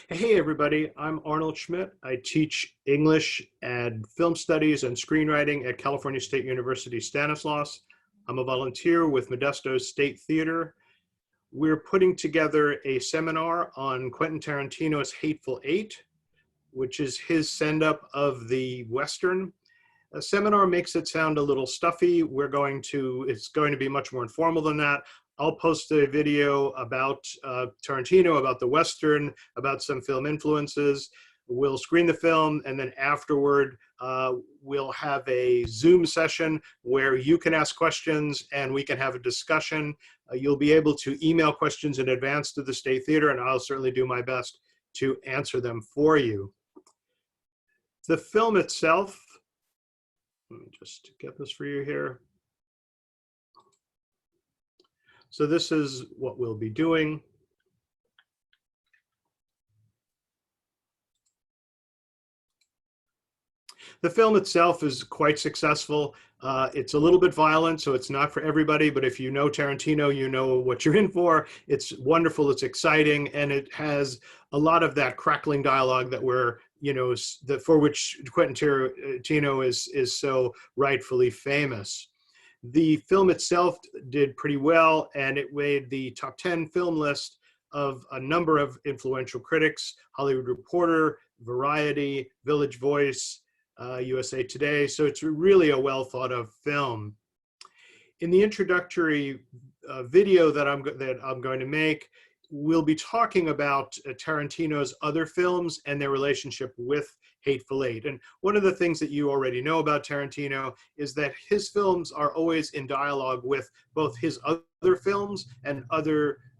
Hey everybody, I'm Arnold Schmidt. I teach English and film studies and screenwriting at California State University Stanislaus. I'm a volunteer with Modesto State Theater. We're putting together a seminar on Quentin Tarantino's Hateful Eight, which is his send-up of the Western. A seminar makes it sound a little stuffy. It's going to be much more informal than that. I'll post a video about Tarantino, about the Western, about some film influences. We'll screen the film, and then afterward, we'll have a Zoom session where you can ask questions and we can have a discussion. You'll be able to email questions in advance to the State Theater, and I'll certainly do my best to answer them for you. The film itself, let me just get this for you here. So this is what we'll be doing. The film itself is quite successful. It's a little bit violent, so it's not for everybody, but if you know Tarantino, you know what you're in for. It's wonderful, it's exciting, and it has a lot of that crackling dialogue that for which Quentin Tarantino is so rightfully famous. The film itself did pretty well, and it made the top 10 film list of a number of influential critics: Hollywood Reporter, Variety, Village Voice, USA Today. So it's really a well thought of film. In the introductory video that I'm going to make, we'll be talking about Tarantino's other films and their relationship with Hateful Eight. And one of the things that you already know about Tarantino is that his films are always in dialogue with both his other films and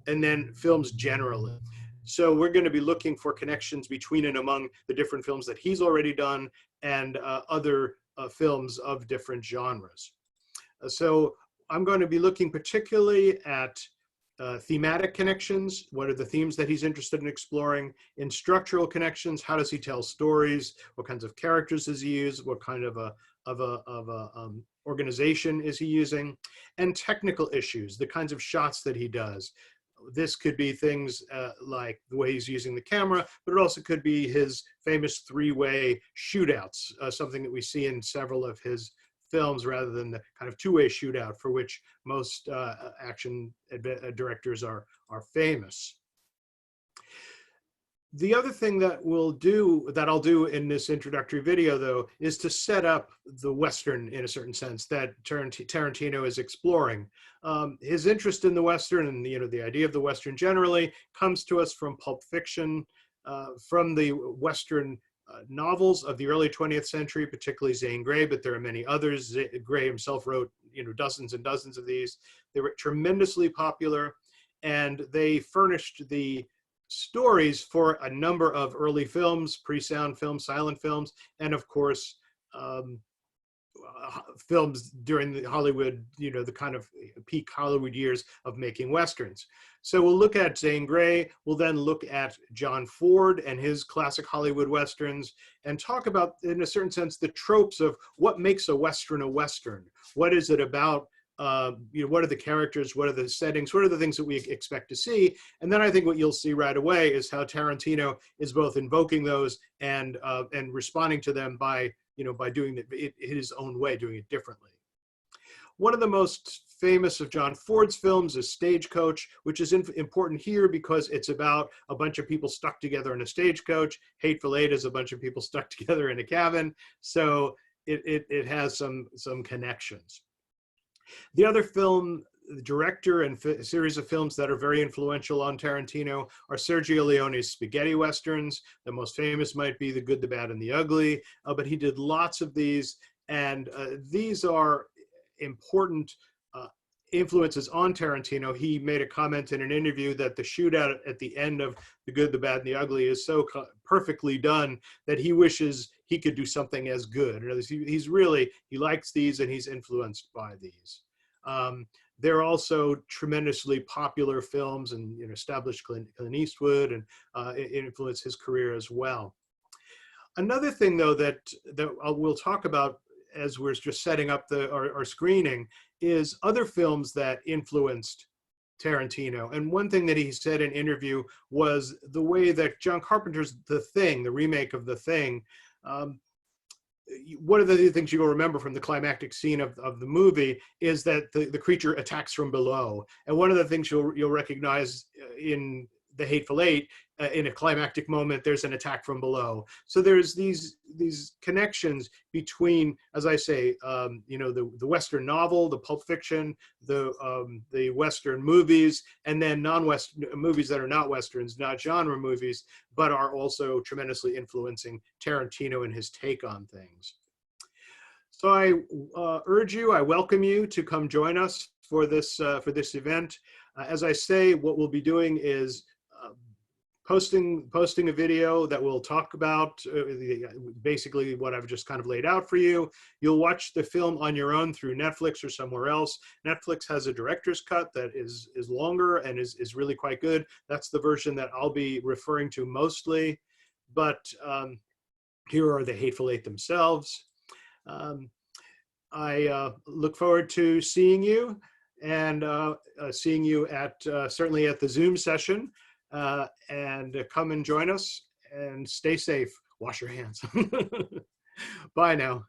then films generally. So we're going to be looking for connections between and among the different films that he's already done and other films of different genres. So I'm going to be looking particularly at thematic connections. What are the themes that he's interested in exploring? In structural connections, how does he tell stories? What kinds of characters does he use? What kind of organization is he using? And technical issues, the kinds of shots that he does. This could be things like the way he's using the camera, but it also could be his famous three-way shootouts, something that we see in several of his films rather than the kind of two-way shootout for which most action directors are famous. The other thing that I'll do in this introductory video, though, is to set up the Western in a certain sense that Tarantino is exploring. His interest in the Western and the idea of the Western generally comes to us from Pulp Fiction, from the Western novels of the early 20th century, particularly Zane Grey, but there are many others. Grey himself wrote dozens and dozens of these. They were tremendously popular, and they furnished the stories for a number of early films, pre-sound films, silent films, and of course films during the Hollywood, the kind of peak Hollywood years of making Westerns. So we'll look at Zane Grey, we'll then look at John Ford and his classic Hollywood Westerns, and talk about, in a certain sense, the tropes of what makes a Western a Western. What is it about? What are the characters? What are the settings? What are the things that we expect to see? And then I think what you'll see right away is how Tarantino is both invoking those and responding to them by doing it his own way, doing it differently. One of the most famous of John Ford's films is Stagecoach, which is important here because it's about a bunch of people stuck together in a stagecoach. Hateful Eight is a bunch of people stuck together in a cabin. So it has some connections. The other film director and series of films that are very influential on Tarantino are Sergio Leone's spaghetti westerns. The most famous might be The Good, the Bad, and the Ugly, but he did lots of these, and these are important influences on Tarantino. He made a comment in an interview that the shootout at the end of The Good, the Bad, and the Ugly is so perfectly done that he wishes he could do something as good. He likes these and he's influenced by these. They're also tremendously popular films and established Clint Eastwood, and it influenced his career as well. Another thing, though, that we'll talk about as we're just setting up our screening is other films that influenced Tarantino. And one thing that he said in an interview was the way that John Carpenter's The Thing, the remake of The Thing, one of the things you'll remember from the climactic scene of the movie is that the creature attacks from below. And one of the things you'll recognize in The Hateful Eight, in a climactic moment, there's an attack from below. So there's these connections between, as I say, the Western novel, the Pulp Fiction, the Western movies, and then non-Western movies that are not Westerns, not genre movies, but are also tremendously influencing Tarantino and his take on things. So I urge you, I welcome you to come join us for this event. As I say, what we'll be doing is posting a video that will talk about basically what I've just kind of laid out for you. You'll watch the film on your own through Netflix or somewhere else. Netflix has a director's cut that is longer and is really quite good. That's the version that I'll be referring to mostly. But here are the Hateful Eight themselves. I look forward to seeing you and seeing you at certainly at the Zoom session. And come and join us and stay safe. Wash your hands. Bye now.